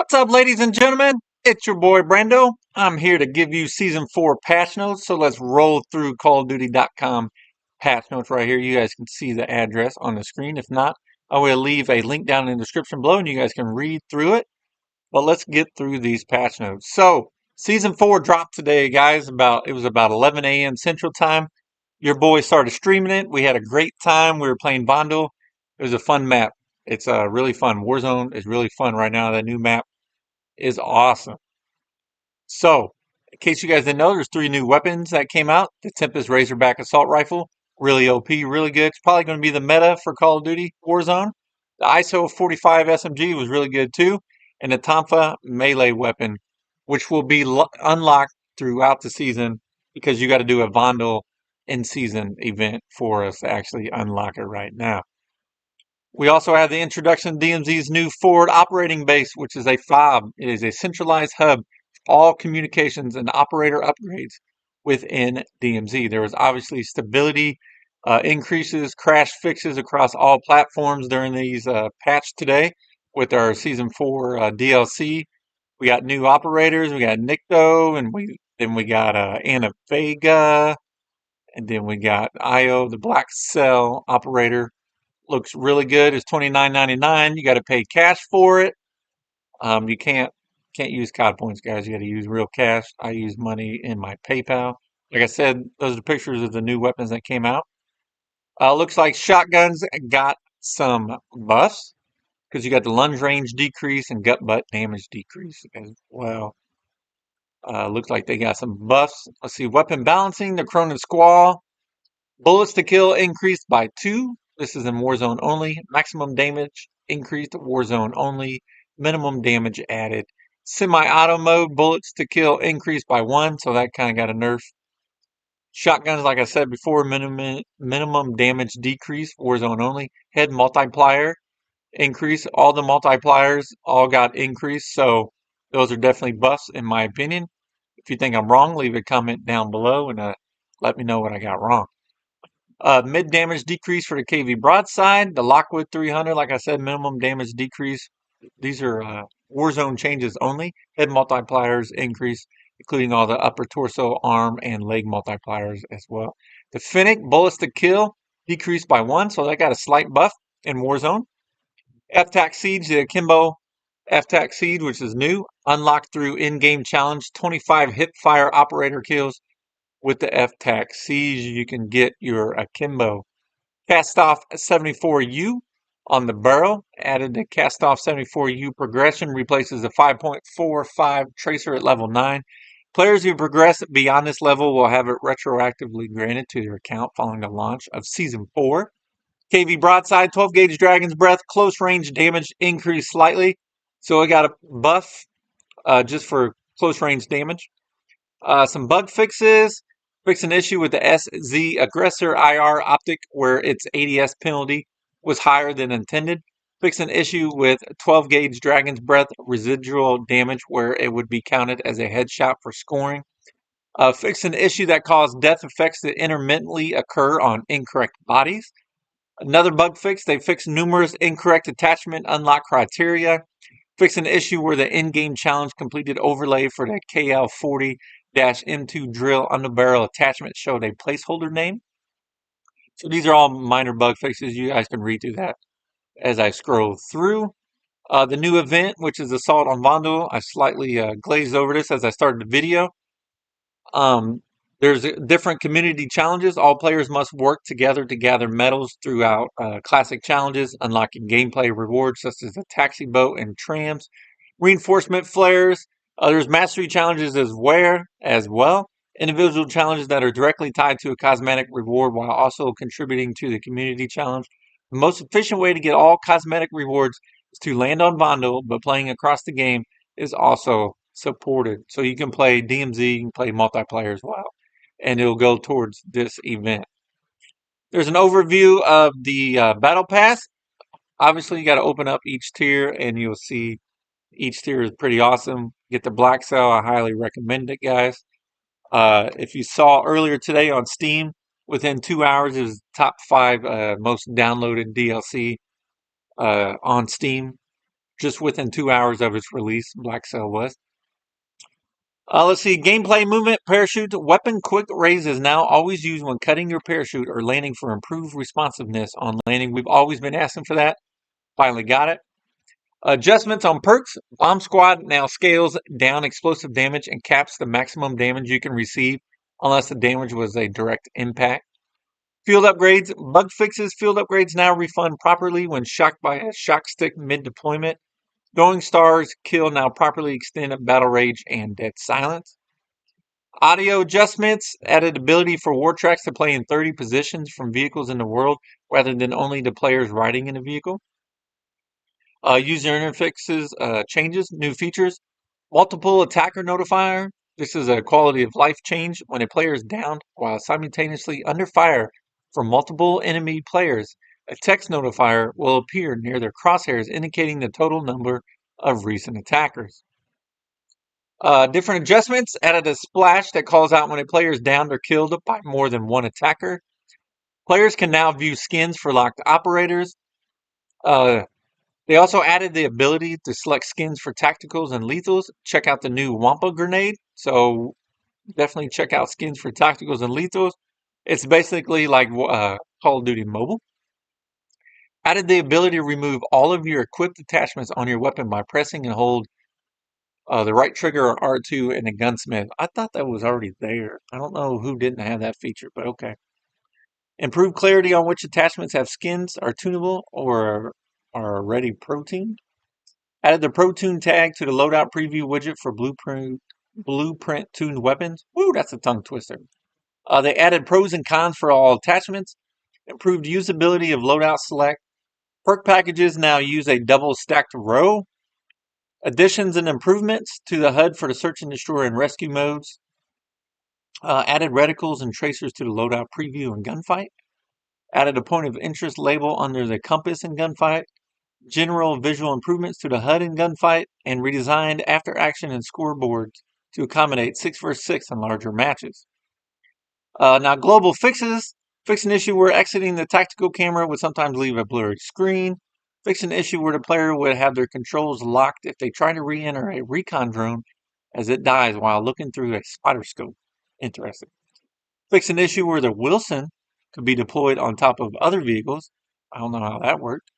What's up, ladies and gentlemen? It's your boy Brando. I'm here to give you Season 4 patch notes. So let's roll through CallOfDuty.com patch notes right here. You guys can see the address on the screen. If not, I will leave a link down in the description below and you guys can read through it. But let's get through these patch notes. So, Season 4 dropped today, guys. It was about 11 a.m. Central Time. Your boy started streaming it. We had a great time. We were playing Bondo. It was a fun map. It's really fun. Warzone is really fun right now. That new map is awesome. So, in case you guys didn't know, there's three new weapons that came out. The Tempest Razorback Assault Rifle, really OP, really good. It's probably going to be the meta for Call of Duty Warzone. The ISO 45 SMG was really good too. And the Tonfa melee weapon, which will be unlocked throughout the season because you got to do a Vondel in-season event for us to actually unlock it right now. We also have the introduction of DMZ's new forward operating base, which is a FOB. It is a centralized hub for all communications and operator upgrades within DMZ. There was obviously stability increases, crash fixes across all platforms during these patch today with our Season 4 DLC. We got new operators. We got Nicto, and we got Anna Vega, and then we got Io, the Black Cell operator. Looks really good. It's $29.99. You got to pay cash for it. You can't use COD points, guys. You got to use real cash. I use money in my PayPal. Like I said, those are the pictures of the new weapons that came out. Looks like shotguns got some buffs because you got the lunge range decrease and gut butt damage decrease as well. Looks like they got some buffs. Let's see, weapon balancing. The Cronin Squall. Bullets to kill increased by 2. This is in Warzone only. Maximum damage increased, Warzone only. Minimum damage added. Semi-auto mode, bullets to kill increased by 1, so that kind of got a nerf. Shotguns, like I said before, minimum damage decrease, Warzone only. Head multiplier increase. All the multipliers all got increased, so those are definitely buffs in my opinion. If you think I'm wrong, leave a comment down below and let me know what I got wrong. Mid damage decrease for the KV broadside. The Lockwood 300, like I said, minimum damage decrease. These are Warzone changes only. Head multipliers increase, including all the upper torso, arm, and leg multipliers as well. The Finnick bullets to kill decreased by 1, so that got a slight buff in Warzone. FTAC Siege, the Akimbo FTAC Siege, which is new, unlocked through in-game challenge. 25 hip fire operator kills. With the FTAC Siege, you can get your Akimbo. Cast off 74U on the barrel. Added the cast off 74U progression. Replaces the 5.45 tracer at level 9. Players who progress beyond this level will have it retroactively granted to their account following the launch of Season 4. KV Broadside, 12 gauge Dragon's Breath. Close range damage increased slightly. So it got a buff just for close range damage. Some bug fixes. Fix an issue with the SZ Aggressor IR optic where its ADS penalty was higher than intended. Fix an issue with 12 gauge Dragon's Breath residual damage where it would be counted as a headshot for scoring. Fix an issue that caused death effects that intermittently occur on incorrect bodies. Another bug fix, they fixed numerous incorrect attachment unlock criteria. Fix an issue where the in-game challenge completed overlay for the KL40-M2 drill underbarrel attachment showed a placeholder name. So these are all minor bug fixes. You guys can read through that as I scroll through. The new event, which is Assault on Vondel, I slightly glazed over this as I started the video. There's different community challenges. All players must work together to gather medals throughout classic challenges, unlocking gameplay rewards such as the taxi boat and trams, reinforcement flares. There's mastery challenges as well. Individual challenges that are directly tied to a cosmetic reward while also contributing to the community challenge. The most efficient way to get all cosmetic rewards is to land on Bondo, but playing across the game is also supported. So you can play DMZ, you can play multiplayer as well, and it'll go towards this event. There's an overview of the battle pass. Obviously, you got to open up each tier, and you'll see each tier is pretty awesome. Get the Black Cell. I highly recommend it, guys. If you saw earlier today on Steam, within 2 hours, it was top 5 most downloaded DLC on Steam. just within 2 hours of its release. Black Cell was. Let's see. Gameplay movement, parachute, weapon quick raise is now always used when cutting your parachute or landing for improved responsiveness on landing. We've always been asking for that. Finally got it. Adjustments on perks. Bomb Squad now scales down explosive damage and caps the maximum damage you can receive unless the damage was a direct impact. Field upgrades. Bug fixes. Field upgrades now refund properly when shocked by a shock stick mid-deployment. Throwing stars kill now properly extend battle rage and dead silence. Audio adjustments added ability for war tracks to play in 30 positions from vehicles in the world rather than only the players riding in the vehicle. User interfaces changes, new features. Multiple attacker notifier. This is a quality of life change when a player is downed while simultaneously under fire from multiple enemy players. A text notifier will appear near their crosshairs indicating the total number of recent attackers. Different adjustments added a splash that calls out when a player is downed or killed by more than one attacker. Players can now view skins for locked operators. Uh, they also added the ability to select skins for tacticals and lethals. Check out the new Wampa grenade. So definitely check out skins for tacticals and lethals. It's basically like Call of Duty Mobile. Added the ability to remove all of your equipped attachments on your weapon by pressing and hold the right trigger or R2 in the gunsmith. I thought that was already there. I don't know who didn't have that feature, but okay. Improved clarity on which attachments have skins, are tunable, or are already pro-tuned. Added the Pro-Tune tag to the loadout preview widget for blueprint tuned weapons. Woo, that's a tongue twister. They added pros and cons for all attachments. Improved usability of loadout select. Perk packages now use a double stacked row. Additions and improvements to the HUD for the search and destroy and rescue modes. Added reticles and tracers to the loadout preview and gunfight. Added a point of interest label under the compass in gunfight. General visual improvements to the HUD in gunfight. And redesigned after action and scoreboards to accommodate 6 vs 6 and larger matches. Now global fixes. Fix an issue where exiting the tactical camera would sometimes leave a blurry screen. Fix an issue where the player would have their controls locked if they try to re-enter a recon drone as it dies while looking through a spider scope. Interesting. Fix an issue where the Wilson could be deployed on top of other vehicles. I don't know how that worked.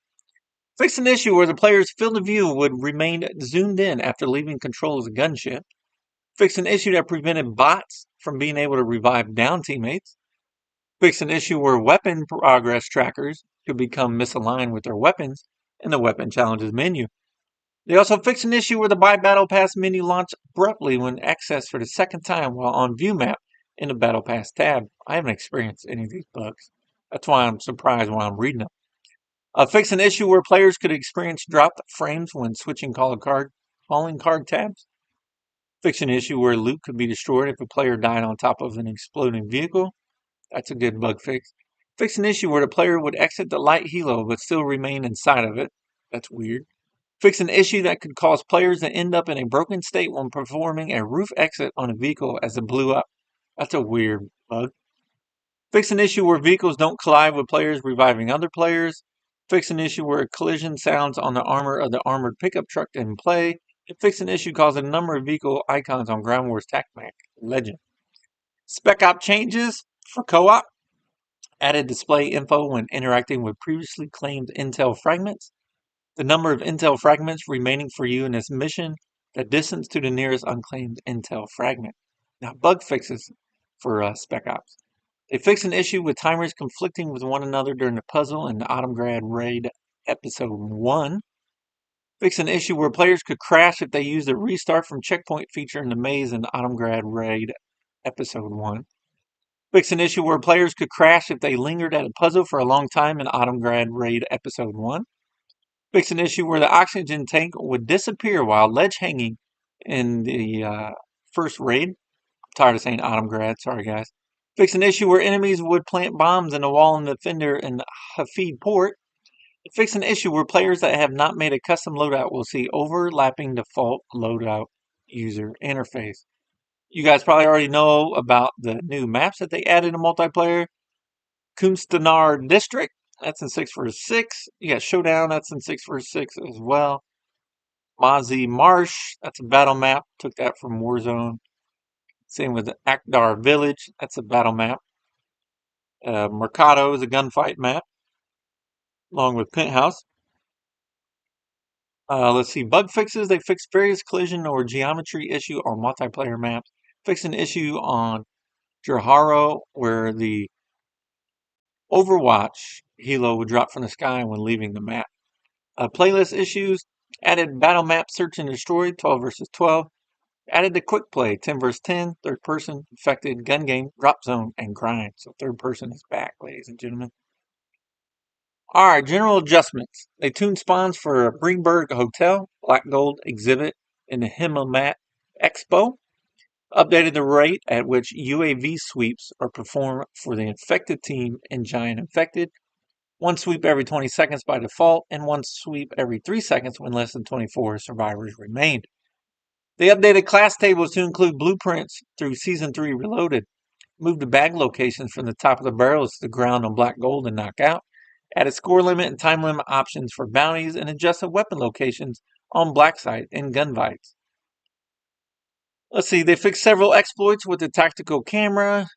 Fix an issue where the player's field of view would remain zoomed in after leaving control of the gunship. Fix an issue that prevented bots from being able to revive down teammates. Fix an issue where weapon progress trackers could become misaligned with their weapons in the weapon challenges menu. They also fixed an issue where the Buy Battle Pass menu launched abruptly when accessed for the second time while on View Map in the Battle Pass tab. I haven't experienced any of these bugs. That's why I'm surprised while I'm reading them. Fix an issue where players could experience dropped frames when switching calling card tabs. Fix an issue where loot could be destroyed if a player died on top of an exploding vehicle. That's a good bug fix. Fix an issue where the player would exit the light helo but still remain inside of it. That's weird. Fix an issue that could cause players to end up in a broken state when performing a roof exit on a vehicle as it blew up. That's a weird bug. Fix an issue where vehicles don't collide with players reviving other players. Fix an issue where collision sounds on the armor of the armored pickup truck didn't play. And fix an issue causing a number of vehicle icons on Ground Wars TacMac Legend. Spec Op changes for co-op. Added display info when interacting with previously claimed intel fragments. The number of intel fragments remaining for you in this mission, the distance to the nearest unclaimed intel fragment. Now, bug fixes for Spec Ops. They fix an issue with timers conflicting with one another during the puzzle in the Autumngrad Raid Episode 1. Fix an issue where players could crash if they use the restart from checkpoint feature in the maze in the Autumngrad Raid Episode 1. Fix an issue where players could crash if they lingered at a puzzle for a long time in Autumngrad Raid Episode 1. Fix an issue where the oxygen tank would disappear while ledge hanging in the first raid. I'm tired of saying Autumngrad, sorry guys. Fix an issue where enemies would plant bombs in the wall in the fender in Hafid Port. Fix an issue where players that have not made a custom loadout will see overlapping default loadout user interface. You guys probably already know about the new maps that they added in multiplayer. Kunstner District, that's in 6 vs 6. You got Showdown, that's in 6 vs 6 as well. Mozzie Marsh, that's a battle map. Took that from Warzone. Same with Akdar Village, that's a battle map. Mercado is a gunfight map, along with Penthouse. Let's see, bug fixes. They fix various collision or geometry issue on multiplayer maps. Fix an issue on Joharo where the Overwatch helo would drop from the sky when leaving the map. Playlist issues. Added battle map search and destroy 12 versus 12. Added the quick play 10 versus 10. Third person affected gun game, drop zone, and grind. So third person is back, ladies and gentlemen. All right, general adjustments. They tuned spawns for Greenberg Hotel, Black Gold Exhibit, and the Himmelmat Expo. Updated the rate at which UAV sweeps are performed for the infected team and Giant Infected. One sweep every 20 seconds by default, and one sweep every 3 seconds when less than 24 survivors remained. They updated class tables to include blueprints through Season 3 Reloaded. Moved the bag locations from the top of the barrels to the ground on Black Gold and Knockout. Added score limit and time limit options for bounties and adjusted weapon locations on Black Site and Gunfights. Let's see, they fixed several exploits with the tactical camera,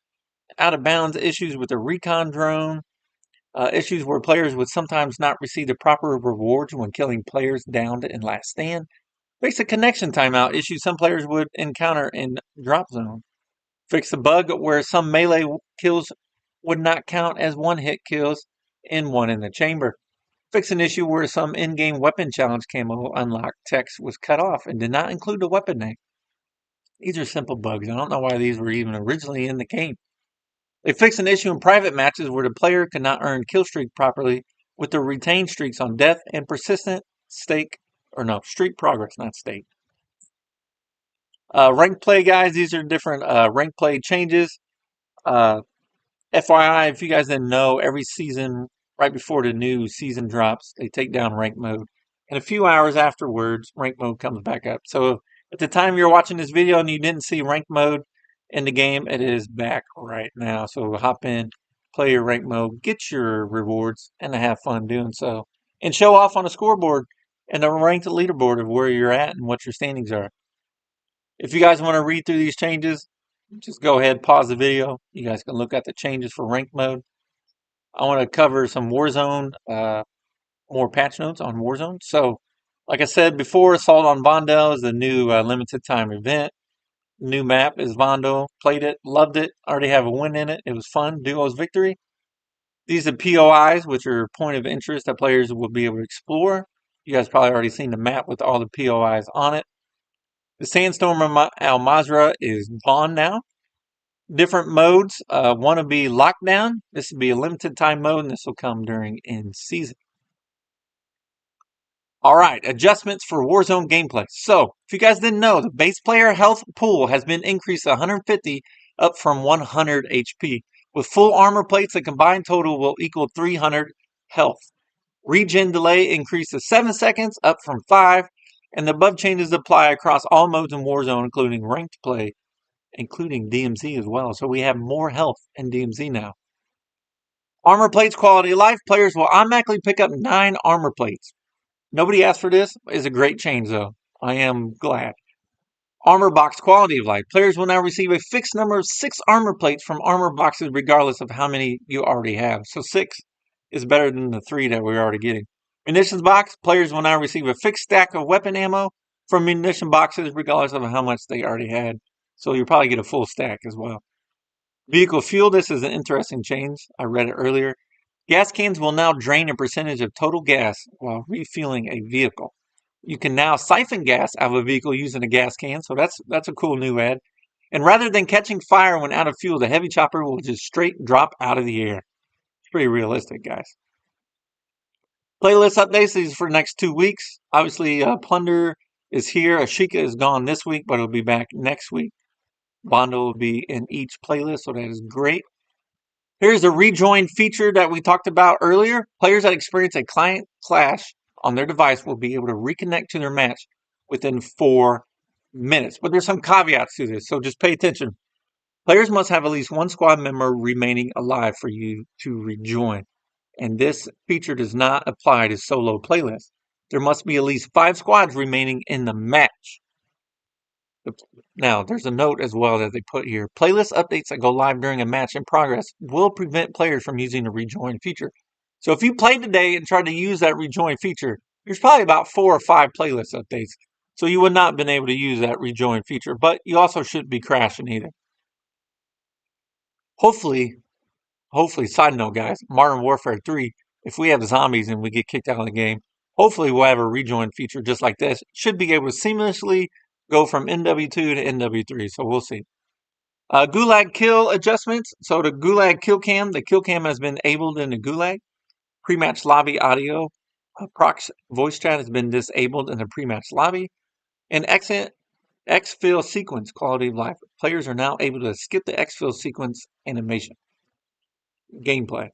out of bounds issues with the recon drone, issues where players would sometimes not receive the proper rewards when killing players downed in last stand. Fixed a connection timeout issue some players would encounter in drop zone. Fixed a bug where some melee kills would not count as one-hit kills and one in the chamber. Fixed an issue where some in-game weapon challenge camo unlock text was cut off and did not include the weapon name. These are simple bugs. I don't know why these were even originally in the game. They fixed an issue in private matches where the player could not earn kill streak properly with the retained streaks on death and persistent streak progress, not stake. Rank play, guys. These are different rank play changes. FYI, if you guys didn't know, every season, right before the new season drops, they take down rank mode. And a few hours afterwards, rank mode comes back up. So at the time you're watching this video and you didn't see rank mode in the game, it is back right now. So hop in, play your rank mode, get your rewards, and have fun doing so. And show off on a scoreboard and a ranked leaderboard of where you're at and what your standings are. If you guys want to read through these changes, just go ahead, pause the video. You guys can look at the changes for rank mode. I want to cover some Warzone, more patch notes on Warzone. So, like I said before, Assault on Vondel is the new limited time event. New map is Vondel. Played it, loved it. Already have a win in it. It was fun. Duo's victory. These are POIs, which are point of interest that players will be able to explore. You guys probably already seen the map with all the POIs on it. The Sandstorm Al Mazrah is gone now. Different modes. One will be Lockdown. This will be a limited time mode, and this will come during in season. All right, adjustments for Warzone gameplay. So, if you guys didn't know, the base player health pool has been increased to 150 up from 100 HP. With full armor plates, the combined total will equal 300 health. Regen delay increased to 7 seconds, up from 5. And the above changes apply across all modes in Warzone, including ranked play, including DMZ as well. So we have more health in DMZ now. Armor plates quality of life. Players will automatically pick up 9 armor plates. Nobody asked for this. It's a great change, though. I am glad. Armor box quality of life. Players will now receive a fixed number of 6 armor plates from armor boxes regardless of how many you already have. So 6 is better than the 3 that we're already getting. Munitions box. Players will now receive a fixed stack of weapon ammo from munition boxes regardless of how much they already had. So you'll probably get a full stack as well. Vehicle fuel. This is an interesting change. I read it earlier. Gas cans will now drain a percentage of total gas while refueling a vehicle. You can now siphon gas out of a vehicle using a gas can, so that's a cool new add. And rather than catching fire when out of fuel, the heavy chopper will just straight drop out of the air. It's pretty realistic, guys. Playlist updates, these are for the next 2 weeks. Obviously, Plunder is here. Ashika is gone this week, but it'll be back next week. Bondo will be in each playlist, so that is great. Here's a rejoin feature that we talked about earlier. Players that experience a client clash on their device will be able to reconnect to their match within 4 minutes. But there's some caveats to this, so just pay attention. Players must have at least one squad member remaining alive for you to rejoin. And this feature does not apply to solo playlists. There must be at least 5 squads remaining in the match. Now, there's a note as well that they put here. Playlist updates that go live during a match in progress will prevent players from using the rejoin feature. So if you played today and tried to use that rejoin feature, there's probably about 4 or 5 playlist updates. So you would not have been able to use that rejoin feature, but you also shouldn't be crashing either. Hopefully, side note guys, Modern Warfare 3, if we have zombies and we get kicked out of the game, hopefully we'll have a rejoin feature just like this. Should be able to seamlessly go from NW2 to NW3, so we'll see. Gulag kill adjustments. So the Gulag kill cam, the kill cam has been enabled in the Gulag. Pre-match lobby audio, prox voice chat has been disabled in the pre-match lobby. And exfil sequence quality of life. Players are now able to skip the exfil sequence animation. Gameplay.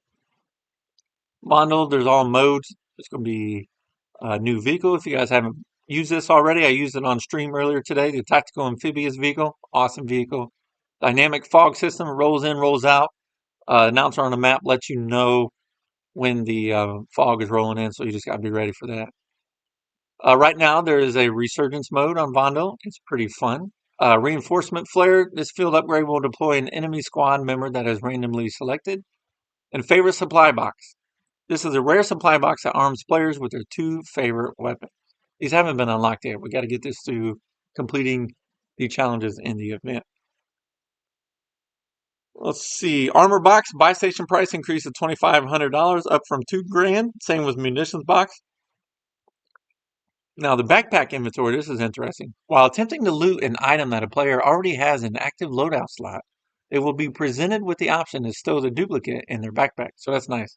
Bundle, there's all modes. There's going to be a new vehicle. If you guys haven't used this already, I used it on stream earlier today. The tactical amphibious vehicle, awesome vehicle. Dynamic fog system, rolls in, rolls out. Announcer on the map lets you know when the fog is rolling in, so you just got to be ready for that. Right now, there is a resurgence mode on Vondo. It's pretty fun. Reinforcement flare. This field upgrade will deploy an enemy squad member that is randomly selected. And favorite supply box. This is a rare supply box that arms players with their 2 favorite weapons. These haven't been unlocked yet. We got to get this through completing the challenges in the event. Let's see. Armor box buy station price increased to $2,500, up from $2,000. Same with munitions box. Now the backpack inventory. This is interesting. While attempting to loot an item that a player already has an active loadout slot, they will be presented with the option to stow the duplicate in their backpack. So that's nice.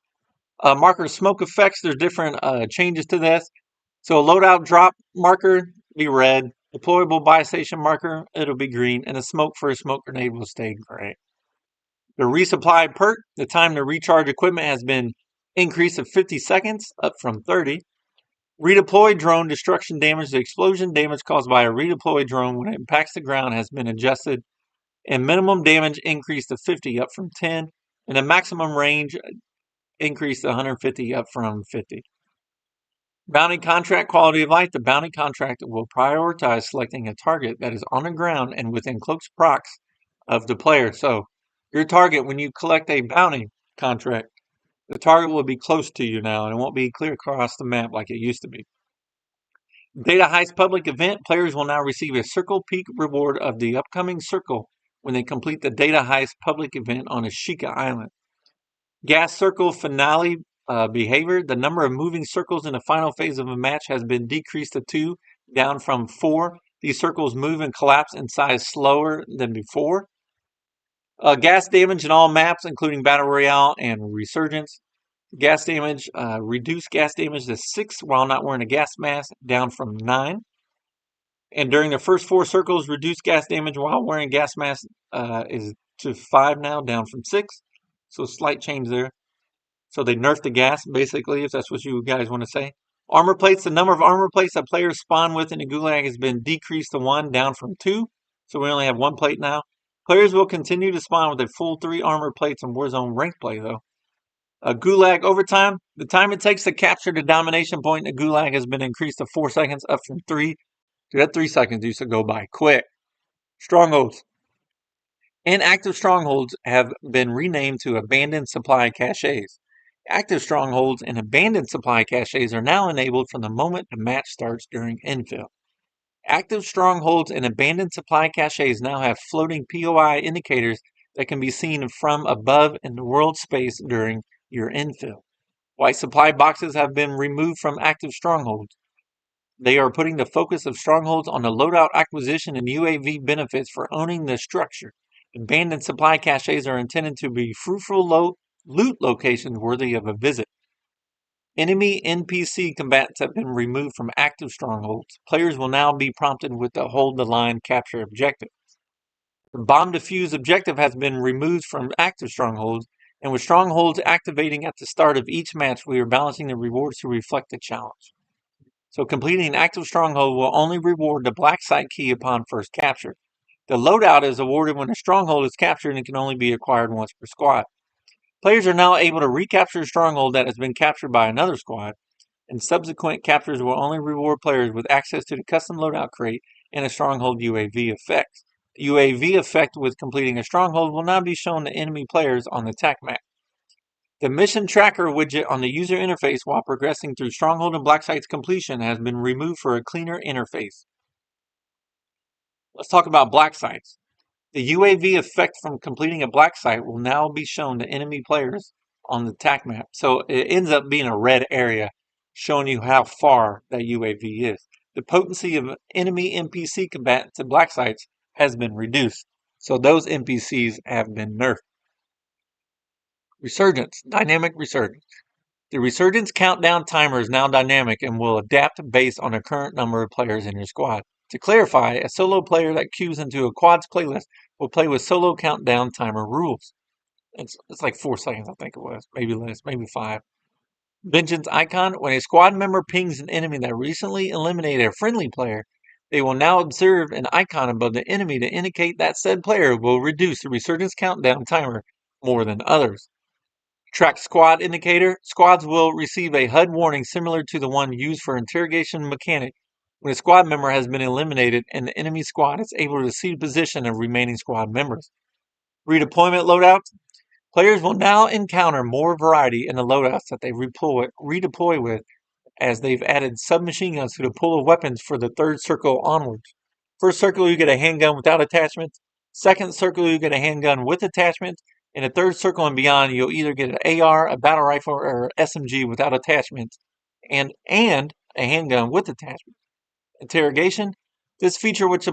Marker smoke effects. There's different changes to this. So a loadout drop marker be red. Deployable buy station marker, it'll be green, and a smoke for a smoke grenade will stay gray. The resupply perk, the time to recharge equipment has been increased to 50 seconds, up from 30. Redeploy drone destruction damage. The explosion damage caused by a redeploy drone when it impacts the ground has been adjusted, and minimum damage increased to 50, up from 10, and the maximum range increased to 150, up from 50. Bounty contract quality of life. The bounty contract will prioritize selecting a target that is on the ground and within close prox of the player. So your target, when you collect a bounty contract, the target will be close to you now and it won't be clear across the map like it used to be. Data Heist public event. Players will now receive a circle peak reward of the upcoming circle when they complete the Data Heist public event on Ashika Island. Gas circle finale behavior. The number of moving circles in the final phase of a match has been decreased to 2, down from 4. These circles move and collapse in size slower than before. Gas damage in all maps, including Battle Royale and Resurgence. Gas damage, reduced gas damage to 6 while not wearing a gas mask, down from 9. And during the first 4 circles, reduced gas damage while wearing gas mask is to 5 now, down from 6. So slight change there. So they nerfed the gas, basically, if that's what you guys want to say. Armor plates. The number of armor plates that players spawn with in the Gulag has been decreased to 1, down from 2. So we only have 1 plate now. Players will continue to spawn with a full 3 armor plates in Warzone ranked play, though. Gulag overtime. The time it takes to capture the domination point in the Gulag has been increased to 4 seconds, up from 3. Dude, that 3 seconds used to go by quick. Strongholds. Inactive strongholds have been renamed to abandoned supply caches. Active strongholds and abandoned supply caches are now enabled from the moment the match starts during infill. Active strongholds and abandoned supply caches now have floating POI indicators that can be seen from above in the world space during your infill. White supply boxes have been removed from active strongholds. They are putting the focus of strongholds on the loadout acquisition and UAV benefits for owning the structure. Abandoned supply caches are intended to be fruitful loot locations worthy of a visit. Enemy NPC combatants have been removed from active strongholds. Players will now be prompted with the hold the line capture objective. The bomb defuse objective has been removed from active strongholds, and with strongholds activating at the start of each match, we are balancing the rewards to reflect the challenge. So completing an active stronghold will only reward the black site key upon first capture. The loadout is awarded when a stronghold is captured and can only be acquired once per squad. Players are now able to recapture a stronghold that has been captured by another squad. and subsequent captures will only reward players with access to the custom loadout crate and a stronghold UAV effect. The UAV effect with completing a stronghold will now be shown to enemy players on the attack map. The mission tracker widget on the user interface while progressing through stronghold and black site's completion has been removed for a cleaner interface. Let's talk about black sites. The UAV effect from completing a black site will now be shown to enemy players on the attack map. So it ends up being a red area showing you how far that UAV is. The potency of enemy NPC combatants at black sites has been reduced. So those NPCs have been nerfed. Resurgence, dynamic resurgence. The resurgence countdown timer is now dynamic and will adapt based on the current number of players in your squad. To clarify, a solo player that queues into a quads playlist will play with solo countdown timer rules. It's like 4 seconds, I think it was. Maybe less, maybe 5. Vengeance icon. When a squad member pings an enemy that recently eliminated a friendly player, they will now observe an icon above the enemy to indicate that said player will reduce the resurgence countdown timer more than others. Track squad indicator. Squads will receive a HUD warning similar to the one used for interrogation mechanic when a squad member has been eliminated and the enemy squad is able to see the position of remaining squad members. Redeployment loadouts. Players will now encounter more variety in the loadouts that they redeploy with, as they've added submachine guns to the pool of weapons for the third circle onwards. First circle, you get a handgun without attachments. Second circle, you get a handgun with attachments. In the third circle and beyond, you'll either get an AR, a battle rifle, or SMG without attachments, and a handgun with attachments. Interrogation. This feature, which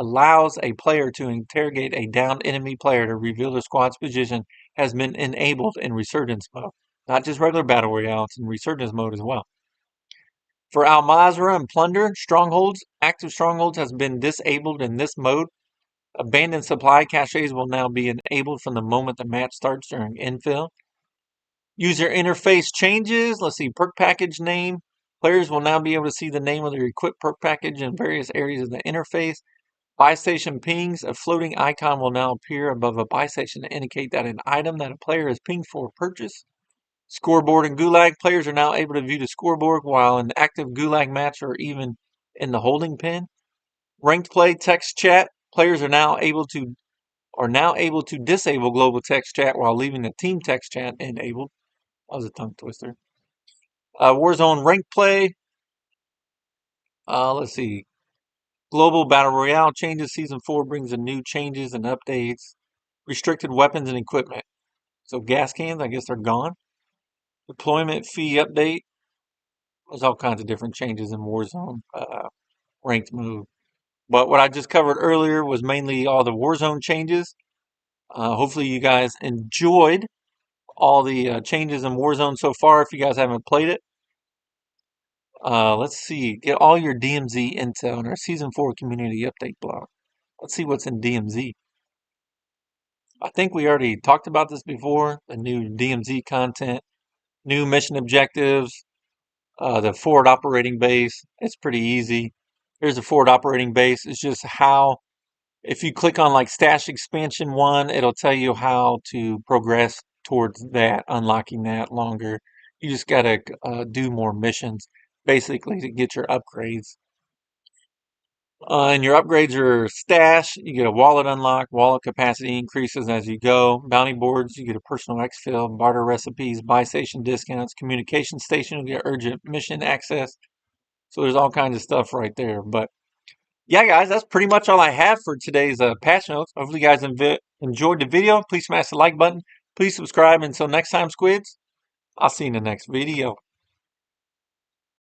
allows a player to interrogate a downed enemy player to reveal the squad's position, has been enabled in Resurgence mode. Not just regular Battle Royale, it's in Resurgence mode as well. For Al Mazrah and Plunder, strongholds, active strongholds has been disabled in this mode. Abandoned supply caches will now be enabled from the moment the match starts during infill. User interface changes. Let's see, perk package name. Players will now be able to see the name of their equipped perk package in various areas of the interface. Buy station pings. A floating icon will now appear above a buy station to indicate that an item that a player has pinged for purchase. Scoreboard and Gulag. Players are now able to view the scoreboard while in active Gulag match or even in the holding pen. Ranked play text chat. Players are now able to disable global text chat while leaving the team text chat enabled. That was a tongue twister. Warzone ranked play. Let's see. Global Battle Royale changes. Season 4 brings in new changes and updates. Restricted weapons and equipment. So gas cans, I guess they're gone. Deployment fee update. There's all kinds of different changes in Warzone ranked mode. But what I just covered earlier was mainly all the Warzone changes. Hopefully you guys enjoyed all the changes in Warzone so far if you guys haven't played it. Let's see. Get all your DMZ intel on our Season 4 community update blog. Let's see what's in DMZ. I think we already talked about this before. The new DMZ content, new mission objectives, the forward operating base. It's pretty easy. Here's the forward operating base. It's just how, if you click on like Stash Expansion 1, it'll tell you how to progress towards that, unlocking that longer. You just got to do more missions, basically, to get your upgrades. And your upgrades are stash. You get a wallet unlock. Wallet capacity increases as you go. Bounty boards. You get a personal exfil. Barter recipes. Buy station discounts. Communication station. You get urgent mission access. So there's all kinds of stuff right there. But yeah, guys, that's pretty much all I have for today's patch notes. Hopefully, you guys enjoyed the video. Please smash the like button. Please subscribe. Until next time, squids, I'll see you in the next video.